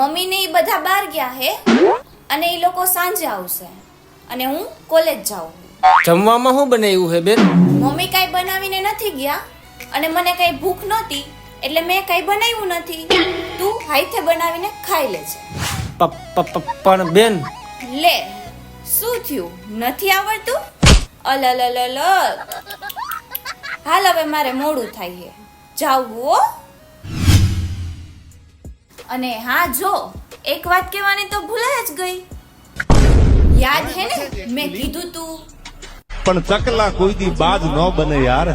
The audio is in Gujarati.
મમ્મી ને ઈ બધા બહાર ગયા હે અને ઈ લોકો સાંજે આવશે અને હું કોલેજ જાઉં. જમવામાં શું બનાવ્યું હે બેન? મમ્મી કાંઈ બનાવીને નથી ગયા અને મને કાંઈ ભૂખ નહોતી એટલે મેં કાંઈ બનાવ્યું નથી. તું હાથે બનાવીને ખાઈ લેજે. પણ બેન, લે શું થયું, નથી આવડતું? અલલલલ. હાલ હવે મારે મોડું થાય છે, જાવું હો. અને હા જો એક વાત કહેવાની તો ભૂલાઈ જ ગઈ. યાદ હે ને મેં કીધું તું પણ ચકલા કોઈ દી બાજ ન બને યાર.